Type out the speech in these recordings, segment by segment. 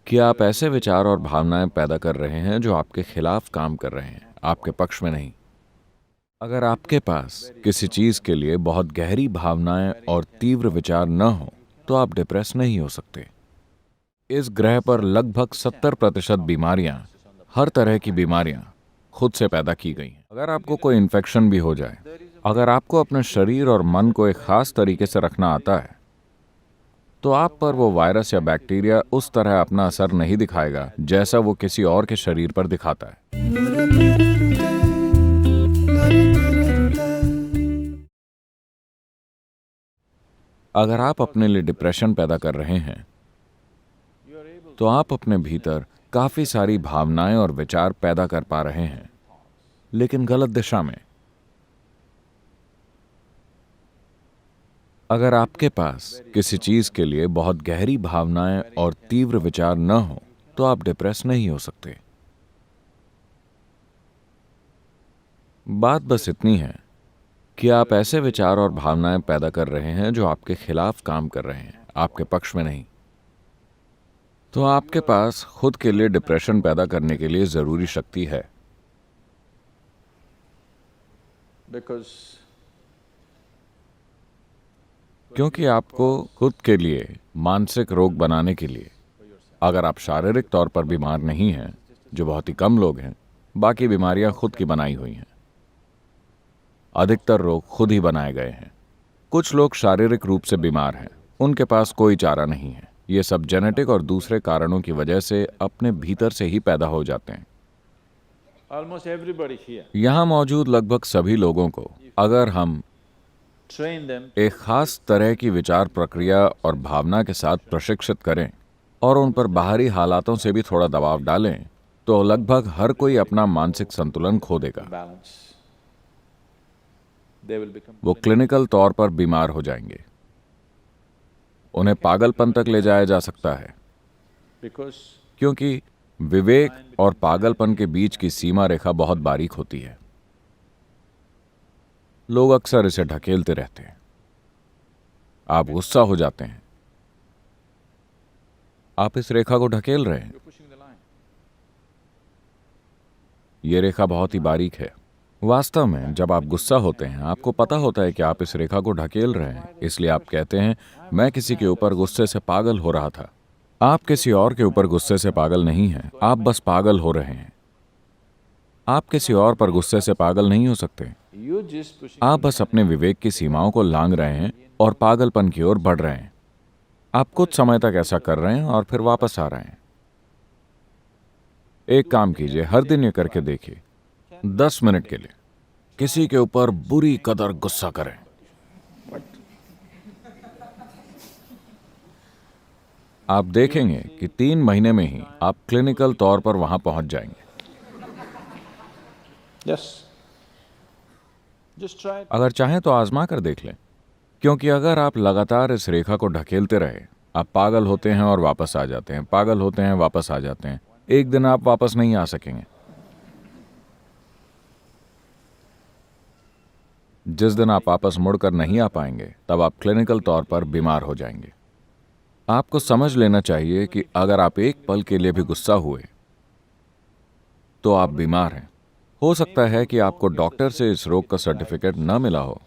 कि आप ऐसे विचार और भावनाएं पैदा कर रहे हैं जो आपके खिलाफ काम कर रहे हैं, आपके पक्ष में नहीं। अगर आपके पास किसी चीज के लिए बहुत गहरी भावनाएं और तीव्र विचार न हो तो आप डिप्रेस नहीं हो सकते। इस ग्रह पर लगभग 70% बीमारियां, हर तरह की बीमारियां, खुद से पैदा की गई हैं। अगर आपको कोई इन्फेक्शन भी हो जाए, अगर आपको अपने शरीर और मन को एक खास तरीके से रखना आता है, तो आप पर वो वायरस या बैक्टीरिया उस तरह अपना असर नहीं दिखाएगा जैसा वो किसी और के शरीर पर दिखाता है। अगर आप अपने लिए डिप्रेशन पैदा कर रहे हैं तो आप अपने भीतर काफी सारी भावनाएं और विचार पैदा कर पा रहे हैं, लेकिन गलत दिशा में। अगर आपके पास किसी चीज के लिए बहुत गहरी भावनाएं और तीव्र विचार न हो तो आप डिप्रेस नहीं हो सकते। बात बस इतनी है कि आप ऐसे विचार और भावनाएं पैदा कर रहे हैं जो आपके खिलाफ काम कर रहे हैं, आपके पक्ष में नहीं। तो आपके पास खुद के लिए डिप्रेशन पैदा करने के लिए जरूरी शक्ति है। क्योंकि आपको खुद के लिए मानसिक रोग बनाने के लिए, अगर आप शारीरिक तौर पर बीमार नहीं हैं, जो बहुत ही कम लोग हैं, बाकी बीमारियां खुद की बनाई हुई हैं। अधिकतर रोग खुद ही बनाए गए हैं। कुछ लोग शारीरिक रूप से बीमार हैं, उनके पास कोई चारा नहीं है। ये सब जेनेटिक और दूसरे कारणों की वजह से अपने भीतर से ही पैदा हो जाते हैं। यहां मौजूद लगभग सभी लोगों को अगर हम एक खास तरह की विचार प्रक्रिया और भावना के साथ प्रशिक्षित करें और उन पर बाहरी हालातों से भी थोड़ा दबाव डालें, तो लगभग हर कोई अपना मानसिक संतुलन खो देगा। वो क्लिनिकल तौर पर बीमार हो जाएंगे। उन्हें पागलपन तक ले जाया जा सकता है, क्योंकि विवेक और पागलपन के बीच की सीमा रेखा बहुत बारीक होती है। लोग अक्सर इसे ढकेलते रहते हैं। आप गुस्सा हो जाते हैं, आप इस रेखा को ढकेल रहे हैं। यह रेखा बहुत ही बारीक है। वास्तव में जब आप गुस्सा होते हैं, आपको पता होता है कि आप इस रेखा को ढकेल रहे हैं, इसलिए आप कहते हैं, मैं किसी के ऊपर गुस्से से पागल हो रहा था। आप किसी और के ऊपर गुस्से से पागल नहीं हैं, आप बस पागल हो रहे हैं। आप किसी और पर गुस्से से पागल नहीं हो सकते। आप बस अपने विवेक की सीमाओं को लांघ रहे हैं और पागलपन की ओर बढ़ रहे हैं। आप कुछ समय तक ऐसा कर रहे हैं और फिर वापस आ रहे हैं। एक काम कीजिए, हर दिन ये करके देखिए। 10 मिनट के लिए किसी के ऊपर बुरी कदर गुस्सा करें। आप देखेंगे कि 3 महीने में ही आप क्लिनिकल तौर पर वहां पहुंच जाएंगे। अगर चाहें तो आजमा कर देख लें, क्योंकि अगर आप लगातार इस रेखा को ढकेलते रहे, आप पागल होते हैं और वापस आ जाते हैं, पागल होते हैं, वापस आ जाते हैं, एक दिन आप वापस नहीं आ सकेंगे। जिस दिन आप वापस मुड़कर नहीं आ पाएंगे, तब आप क्लिनिकल तौर पर बीमार हो जाएंगे। आपको समझ लेना चाहिए कि अगर आप एक पल के लिए भी गुस्सा हुए तो आप बीमार हैं। हो सकता है कि आपको डॉक्टर से इस रोग का सर्टिफिकेट न मिला हो।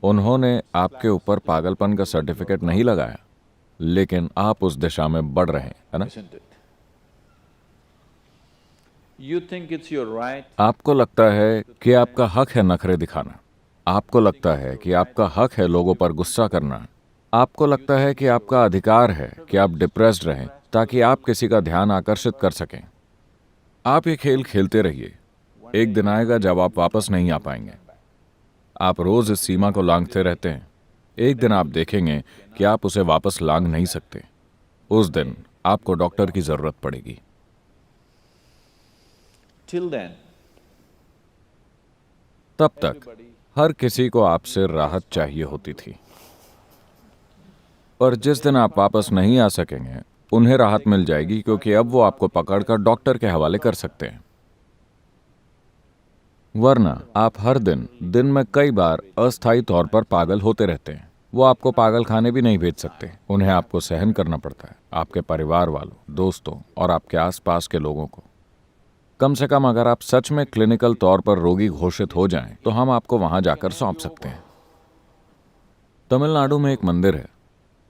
उन्होंने आपके ऊपर पागलपन का सर्टिफिकेट नहीं लगाया, लेकिन आप उस दिशा में बढ़ रहे हैं, है ना? आपको लगता है कि आपका हक है नखरे दिखाना। आपको लगता है कि आपका हक है लोगों पर गुस्सा करना। आपको लगता है कि आपका अधिकार है कि आप डिप्रेस्ड रहें ताकि आप किसी का ध्यान आकर्षित कर सकें। आप ये खेल खेलते रहिए। एक दिन आएगा जब आप वापस नहीं आ पाएंगे। आप रोज इस सीमा को लांघते रहते हैं। एक दिन आप देखेंगे कि आप उसे वापस लांघ नहीं सकते। उस दिन आपको डॉक्टर की जरूरत पड़ेगी। तब तक हर किसी को आपसे राहत चाहिए होती थी, पर जिस दिन आप वापस नहीं आ सकेंगे, उन्हें राहत मिल जाएगी, क्योंकि अब वो आपको पकड़कर डॉक्टर के हवाले कर सकते हैं। वरना आप हर दिन में कई बार अस्थायी तौर पर पागल होते रहते हैं। वो आपको पागल खाने भी नहीं भेज सकते। उन्हें आपको सहन करना पड़ता है, आपके परिवार वालों, दोस्तों और आपके आसपास के लोगों को। कम से कम अगर आप सच में क्लिनिकल तौर पर रोगी घोषित हो जाएं, तो हम आपको वहां जाकर सौंप सकते हैं। तमिलनाडु में एक मंदिर है,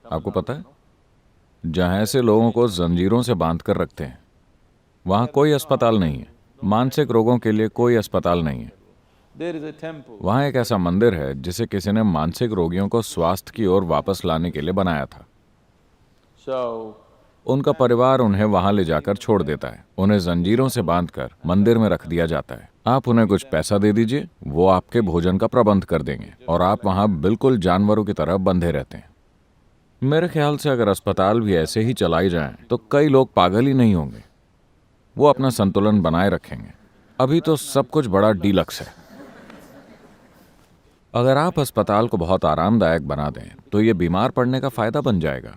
आपको पता है, जहां ऐसे लोगों को जंजीरों से बांध कर रखते हैं। वहां कोई अस्पताल नहीं है, मानसिक रोगों के लिए कोई अस्पताल नहीं है। वहां एक ऐसा मंदिर है जिसे किसी ने मानसिक रोगियों को स्वास्थ्य की ओर वापस लाने के लिए बनाया था। उनका परिवार उन्हें वहां ले जाकर छोड़ देता है। उन्हें जंजीरों से बांधकर मंदिर में रख दिया जाता है। आप उन्हें कुछ पैसा दे दीजिए, वो आपके भोजन का प्रबंध कर देंगे और आप वहां बिल्कुल जानवरों की तरह बंधे रहते हैं। मेरे ख्याल से अगर अस्पताल भी ऐसे ही चलाई जाएं, तो कई लोग पागल ही नहीं होंगे। वो अपना संतुलन बनाए रखेंगे। अभी तो सब कुछ बड़ा डीलक्स है। अगर आप अस्पताल को बहुत आरामदायक बना दें, तो ये बीमार पड़ने का फायदा बन जाएगा।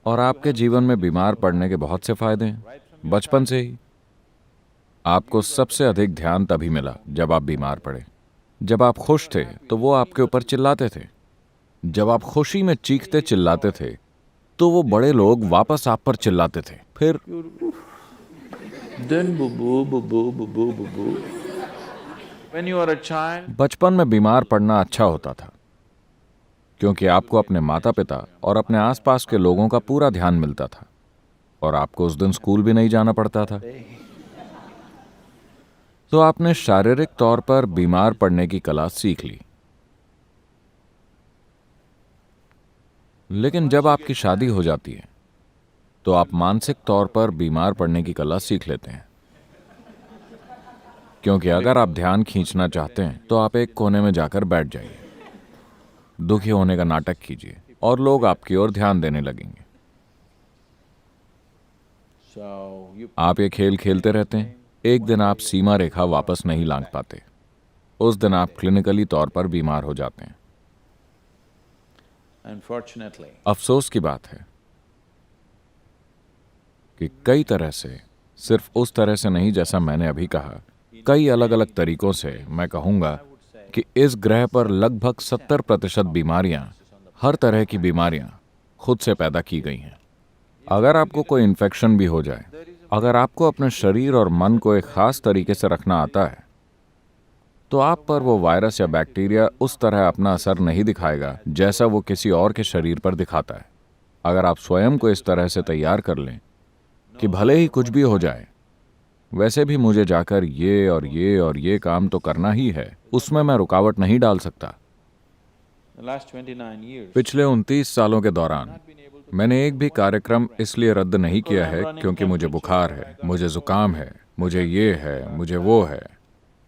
और आपके जीवन में बीमार पड़ने के बहुत से फायदे हैं, बचपन से ही। आपको सबसे अधिक ध्यान तभी मिला जब आप बीमार पड़े। जब आप खुश थे तो वो आपके ऊपर चिल्लाते थे। जब आप खुशी में चीखते चिल्लाते थे तो वो बड़े लोग वापस आप पर चिल्लाते थे। फिर बचपन में बीमार पड़ना अच्छा होता था, क्योंकि आपको अपने माता पिता और अपने आसपास के लोगों का पूरा ध्यान मिलता था और आपको उस दिन स्कूल भी नहीं जाना पड़ता था। तो आपने शारीरिक तौर पर बीमार पड़ने की कला सीख ली। लेकिन जब आपकी शादी हो जाती है तो आप मानसिक तौर पर बीमार पड़ने की कला सीख लेते हैं। क्योंकि अगर आप ध्यान खींचना चाहते हैं तो आप एक कोने में जाकर बैठ जाइए, दुखी होने का नाटक कीजिए और लोग आपकी ओर ध्यान देने लगेंगे। आप ये खेल खेलते रहते हैं। एक दिन आप सीमा रेखा वापस नहीं लांघ पाते। उस दिन आप क्लिनिकली तौर पर बीमार हो जाते हैं। अफसोस की बात है कि कई तरह से, सिर्फ उस तरह से नहीं जैसा मैंने अभी कहा, कई अलग अलग तरीकों से मैं कहूंगा कि इस ग्रह पर लगभग 70% बीमारियां, हर तरह की बीमारियां खुद से पैदा की गई हैं। अगर आपको कोई इन्फेक्शन भी हो जाए, अगर आपको अपने शरीर और मन को एक खास तरीके से रखना आता है, तो आप पर वो वायरस या बैक्टीरिया उस तरह अपना असर नहीं दिखाएगा जैसा वो किसी और के शरीर पर दिखाता है। अगर आप स्वयं को इस तरह से तैयार कर लें कि भले ही कुछ भी हो जाए, वैसे भी मुझे जाकर ये और ये और ये काम तो करना ही है, उसमें मैं रुकावट नहीं डाल सकता। पिछले 29 सालों के दौरान मैंने एक भी कार्यक्रम इसलिए रद्द नहीं किया है क्योंकि मुझे बुखार है, मुझे जुकाम है, मुझे ये है, मुझे वो है।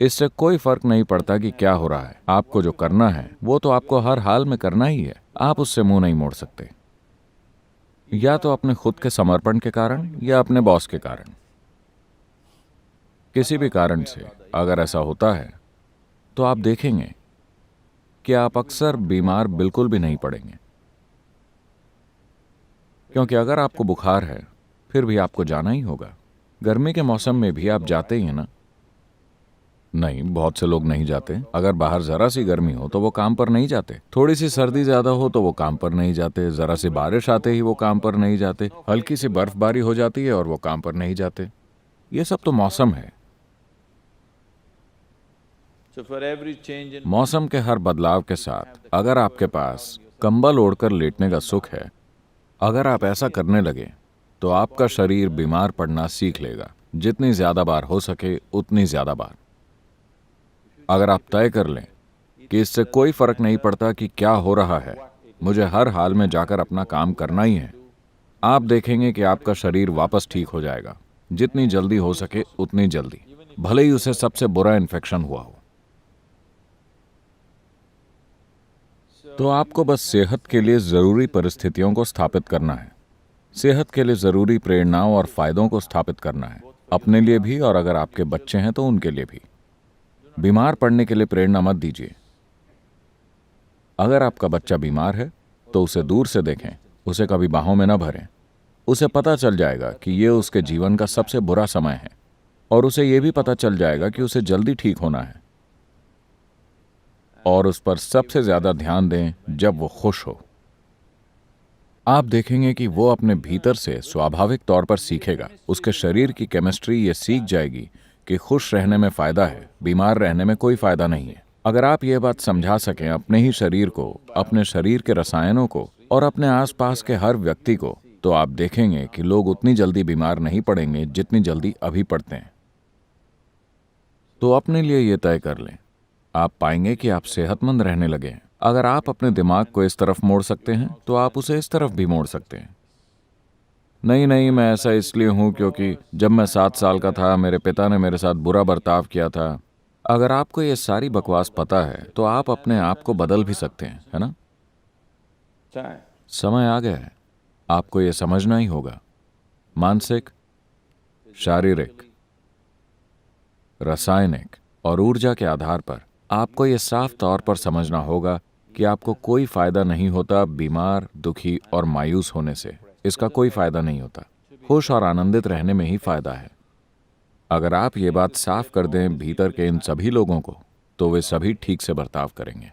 इससे कोई फर्क नहीं पड़ता कि क्या हो रहा है। आपको जो करना है वो तो आपको हर हाल में करना ही है। आप उससे मुंह नहीं मोड़ सकते, या तो अपने खुद के समर्पण के कारण या अपने बॉस के कारण। किसी भी कारण से अगर ऐसा होता है तो आप देखेंगे कि आप अक्सर बीमार बिल्कुल भी नहीं पड़ेंगे। क्योंकि अगर आपको बुखार है फिर भी आपको जाना ही होगा। गर्मी के मौसम में भी आप जाते ही हैं ना? नहीं, बहुत से लोग नहीं जाते। अगर बाहर जरा सी गर्मी हो तो वो काम पर नहीं जाते, थोड़ी सी सर्दी ज्यादा हो तो वो काम पर नहीं जाते, जरा सी बारिश आते ही वो काम पर नहीं जाते, हल्की सी बर्फबारी हो जाती है और वो काम पर नहीं जाते। ये सब तो मौसम है। मौसम के हर बदलाव के साथ अगर आपके पास कंबल ओढ़कर लेटने का सुख है, अगर आप ऐसा करने लगे तो आपका शरीर बीमार पड़ना सीख लेगा। जितनी ज्यादा बार हो सके उतनी ज्यादा बार। अगर आप तय कर लें कि इससे कोई फर्क नहीं पड़ता कि क्या हो रहा है, मुझे हर हाल में जाकर अपना काम करना ही है, आप देखेंगे कि आपका शरीर वापस ठीक हो जाएगा। जितनी जल्दी हो सके उतनी जल्दी, भले ही उसे सबसे बुरा इन्फेक्शन हुआ हो। तो आपको बस सेहत के लिए जरूरी परिस्थितियों को स्थापित करना है, सेहत के लिए जरूरी प्रेरणाओं और फायदों को स्थापित करना है, अपने लिए भी और अगर आपके बच्चे हैं तो उनके लिए भी। बीमार पड़ने के लिए प्रेरणा मत दीजिए। अगर आपका बच्चा बीमार है तो उसे दूर से देखें, उसे कभी बाहों में न भरें। उसे पता चल जाएगा कि ये उसके जीवन का सबसे बुरा समय है और उसे यह भी पता चल जाएगा कि उसे जल्दी ठीक होना है। और उस पर सबसे ज्यादा ध्यान दें जब वो खुश हो। आप देखेंगे कि वो अपने भीतर से स्वाभाविक तौर पर सीखेगा। उसके शरीर की केमिस्ट्री ये सीख जाएगी कि खुश रहने में फायदा है, बीमार रहने में कोई फायदा नहीं है। अगर आप ये बात समझा सकें अपने ही शरीर को, अपने शरीर के रसायनों को और अपने आसपास के हर व्यक्ति को, तो आप देखेंगे कि लोग उतनी जल्दी बीमार नहीं पड़ेंगे जितनी जल्दी अभी पड़ते हैं। तो अपने लिए ये तय कर लें, आप पाएंगे कि आप सेहतमंद रहने लगे हैं। अगर आप अपने दिमाग को इस तरफ मोड़ सकते हैं तो आप उसे इस तरफ भी मोड़ सकते हैं। नहीं नहीं, मैं ऐसा इसलिए हूं क्योंकि जब मैं 7 साल का था मेरे पिता ने मेरे साथ बुरा बर्ताव किया था। अगर आपको ये सारी बकवास पता है तो आप अपने आप को बदल भी सकते हैं, है ना? समय आ गया है, आपको ये समझना ही होगा। मानसिक, शारीरिक, रासायनिक और ऊर्जा के आधार पर आपको ये साफ तौर पर समझना होगा कि आपको कोई फायदा नहीं होता बीमार, दुखी और मायूस होने से। इसका कोई फायदा नहीं होता। खुश और आनंदित रहने में ही फायदा है। अगर आप ये बात साफ कर दें भीतर के इन सभी लोगों को, तो वे सभी ठीक से बर्ताव करेंगे।